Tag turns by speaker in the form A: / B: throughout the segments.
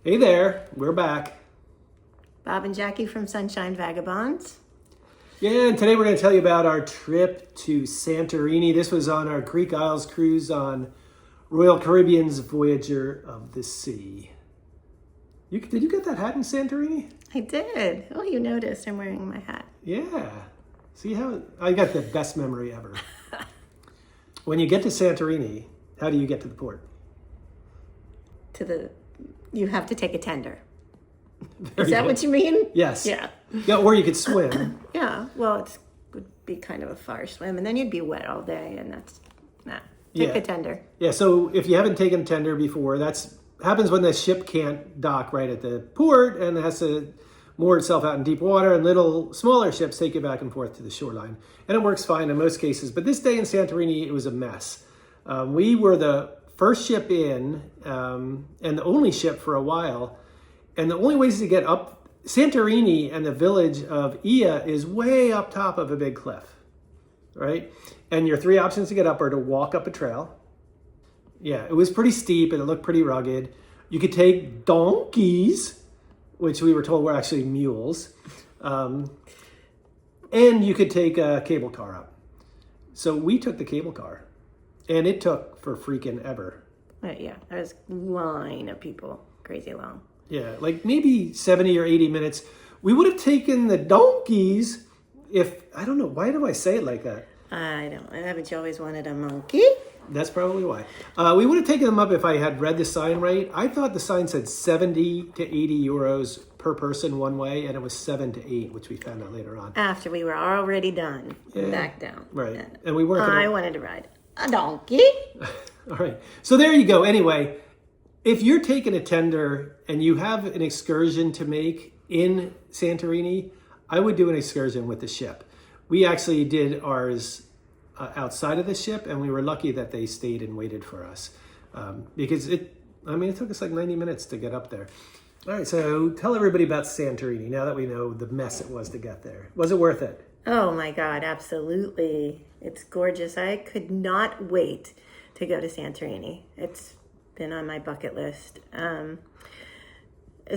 A: Hey there, we're back.
B: Bob and Jackie from Sunshine Vagabonds.
A: Yeah, and today we're going to tell you about our trip to Santorini. This was on our Greek Isles cruise on Royal Caribbean's Voyager of the Sea. Did you get that hat in Santorini?
B: I did. Oh, you noticed I'm wearing my hat.
A: Yeah. See how I got the best memory ever. When you get to Santorini, how do you get to the port?
B: You have to take a tender.
A: Very
B: Is that
A: good.
B: what you mean?
A: Yes.
B: Yeah.
A: Yeah, or you could swim.
B: Yeah. Well, it would be kind of a far swim, and then you'd be wet all day, and take a tender.
A: Yeah. So if you haven't taken tender before, happens when the ship can't dock right at the port and it has to moor itself out in deep water, and little smaller ships take you back and forth to the shoreline, and it works fine in most cases. But this day in Santorini, it was a mess. We were the first ship in, and the only ship for a while. And the only ways to get up, Santorini and the village of Ia is way up top of a big cliff, right? And your three options to get up are to walk up a trail. Yeah, it was pretty steep and it looked pretty rugged. You could take donkeys, which we were told were actually mules. And you could take a cable car up. So we took the cable car, and it took for freaking ever.
B: Yeah, there was a line of people, crazy long.
A: Yeah, like maybe 70 or 80 minutes. We would have taken the donkeys if, I don't know, why do I say it like that?
B: I don't. Haven't you always wanted a monkey?
A: That's probably why. We would have taken them up if I had read the sign right. I thought the sign said 70 to 80 euros per person one way, and it was 7 to 8, which we found out later on.
B: After we were already done, back down.
A: Right. And we weren't
B: I wanted to ride a donkey.
A: All right. So there you go. Anyway, if you're taking a tender and you have an excursion to make in Santorini, I would do an excursion with the ship. We actually did ours outside of the ship, and we were lucky that they stayed and waited for us because it took us like 90 minutes to get up there. All right, so tell everybody about Santorini now that we know the mess it was to get there. Was it worth it?
B: Oh my God, absolutely. It's gorgeous. I could not wait to go to Santorini. It's been on my bucket list.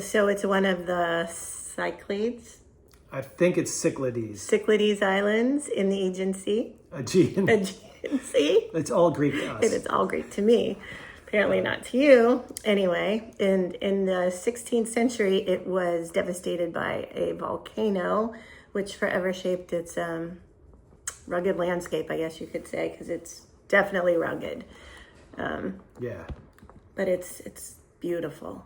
B: So it's one of the Cyclades.
A: I think it's
B: Cyclades Islands in the Aegean Sea.
A: Aegean.
B: Aegean Sea.
A: It's all Greek to us.
B: It's all Greek to me. Apparently not to you. Anyway, in the 16th century, it was devastated by a volcano, which forever shaped its rugged landscape, I guess you could say, because it's definitely rugged.
A: Yeah.
B: But it's beautiful.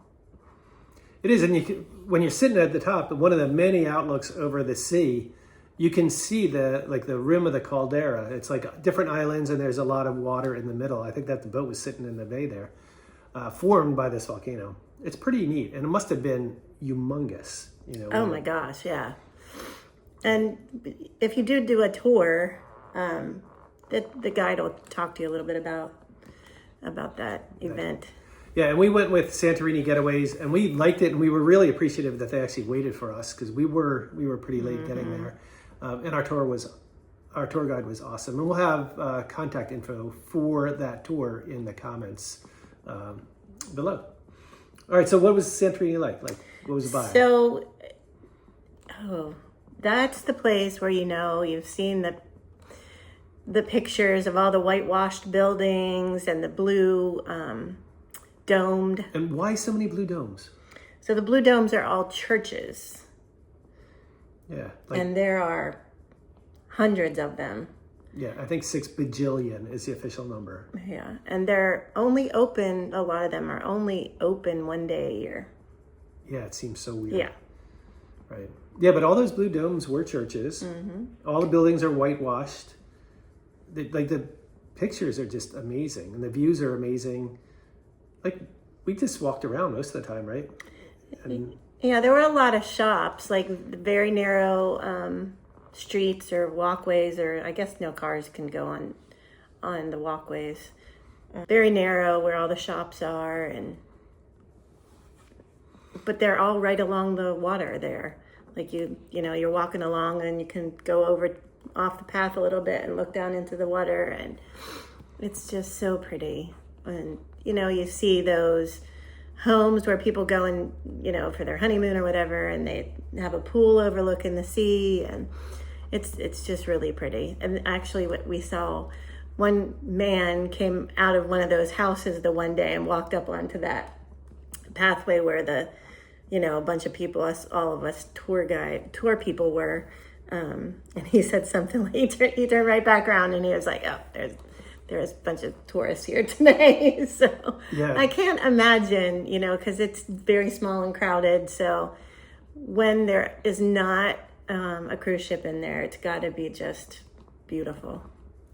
A: It is, and when you're sitting at the top, one of the many outlooks over the sea, you can see the rim of the caldera. It's like different islands, and there's a lot of water in the middle. I think that the boat was sitting in the bay there, formed by this volcano. It's pretty neat, and it must have been humongous.
B: Oh my gosh, yeah. And if you do a tour, the guide will talk to you a little bit about that event.
A: Yeah, and we went with Santorini Getaways, and we liked it, and we were really appreciative that they actually waited for us because we were pretty late getting there, and our tour guide was awesome. And we'll have contact info for that tour in the comments below. All right, so what was Santorini like? Like, what was the vibe?
B: So, that's the place where you've seen the pictures of all the whitewashed buildings and the blue domed.
A: And why so many blue domes?
B: So the blue domes are all churches.
A: Yeah.
B: And there are hundreds of them.
A: Yeah, I think 6 bajillion is the official number.
B: Yeah, and they're only open, a lot of them are only open one day a year.
A: Yeah, it seems so weird.
B: Yeah.
A: Right. Yeah, but all those blue domes were churches. Mm-hmm. All the buildings are whitewashed. The pictures are just amazing, and the views are amazing. Like, we just walked around most of the time, right? And
B: yeah, there were a lot of shops, like very narrow streets or walkways, or I guess no cars can go on the walkways. Very narrow where all the shops are, but they're all right along the water there. Like you're walking along and you can go over off the path a little bit and look down into the water, and it's just so pretty. And you see those homes where people go and, for their honeymoon or whatever, and they have a pool overlooking the sea, and it's just really pretty. And actually what we saw, one man came out of one of those houses the one day and walked up onto that pathway where the, a bunch of people, all of us tour people were, and he said something like, he turned right back around and he was like, oh, there's a bunch of tourists here today. So
A: yeah.
B: I can't imagine, because it's very small and crowded. So when there is not a cruise ship in there, it's got to be just beautiful.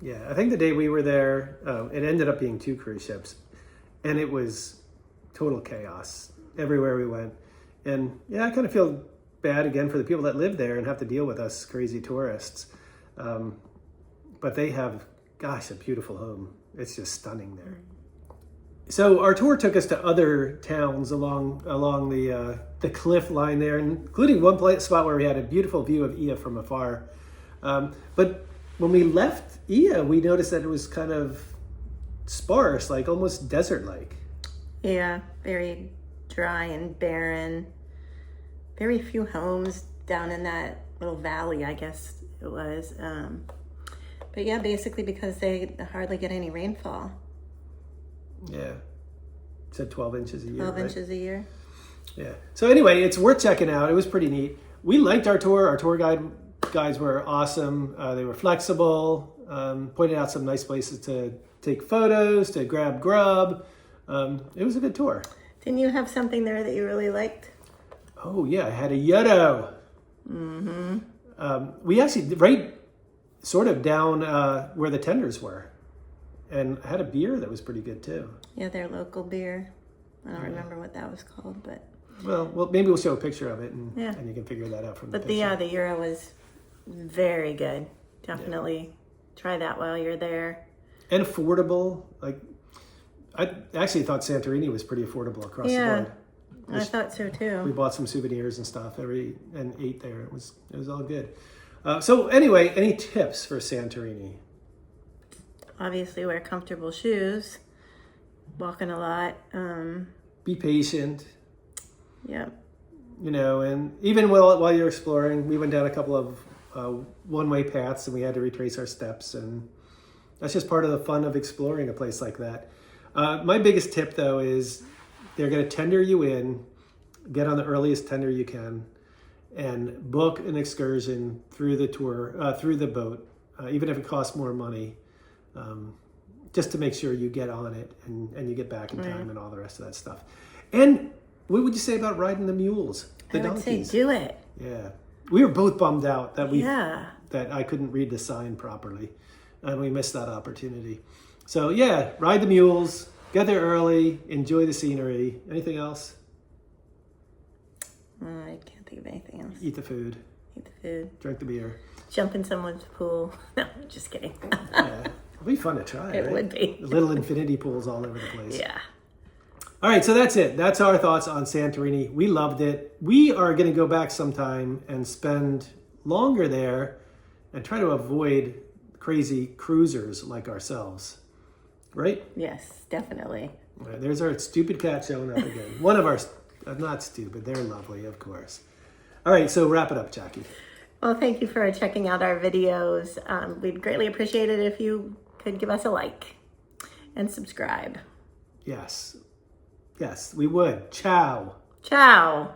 A: Yeah, I think the day we were there, it ended up being 2 cruise ships, and it was total chaos everywhere we went. And yeah, I kind of feel bad again for the people that live there and have to deal with us crazy tourists. But they have, gosh, a beautiful home. It's just stunning there. So our tour took us to other towns along the cliff line there, including one spot where we had a beautiful view of Ia from afar. But when we left Ia, we noticed that it was kind of sparse, like almost desert-like.
B: Yeah, very dry and barren. Very few homes down in that little valley, I guess it was. But yeah, basically because they hardly get any rainfall.
A: Yeah. It said 12 inches a year.
B: 12
A: right?
B: inches a year.
A: Yeah. So anyway, it's worth checking out. It was pretty neat. We liked our tour. Our tour guides were awesome. They were flexible, pointed out some nice places to take photos, to grab grub. It was a good tour.
B: Didn't you have something there that you really liked?
A: Oh, yeah. I had a Yoddo. Mm-hmm. We actually, right sort of down where the tenders were. And I had a beer that was pretty good, too.
B: Yeah, their local beer. I don't remember what that was called, but...
A: Well, maybe we'll show a picture of it, and you can figure that out from the picture.
B: But the Euro was very good. Definitely try that while you're there.
A: And affordable. Like, I actually thought Santorini was pretty affordable across the board.
B: I thought so too.
A: We bought some souvenirs and stuff and ate there. It was all good. So anyway, any tips for Santorini?
B: Obviously, wear comfortable shoes. Walking a lot.
A: Be patient.
B: Yep.
A: And even while you're exploring, we went down a couple of one-way paths and we had to retrace our steps, and that's just part of the fun of exploring a place like that. My biggest tip, though, is they're going to tender you in, get on the earliest tender you can, and book an excursion through the tour, through the boat, even if it costs more money, just to make sure you get on it and you get back in time and all the rest of that stuff. And what would you say about riding the mules, the donkeys?
B: I would say do it.
A: Yeah. We were both bummed out that that I couldn't read the sign properly, and we missed that opportunity. So yeah, ride the mules, get there early, enjoy the scenery. Anything else?
B: I can't think of anything else.
A: Eat the food. Drink the beer.
B: Jump in someone's pool. No, just kidding.
A: Yeah. It'll be fun to try.
B: It would be.
A: Little infinity pools all over the place.
B: Yeah.
A: All right, so that's it. That's our thoughts on Santorini. We loved it. We are going to go back sometime and spend longer there and try to avoid crazy cruisers like ourselves. Right?
B: Yes, definitely.
A: All right, there's our stupid cat showing up again. One of our, not stupid, they're lovely, of course. All right, so wrap it up, Jackie.
B: Well, thank you for checking out our videos. We'd greatly appreciate it if you could give us a like and subscribe.
A: Yes. Yes, we would. Ciao.
B: Ciao.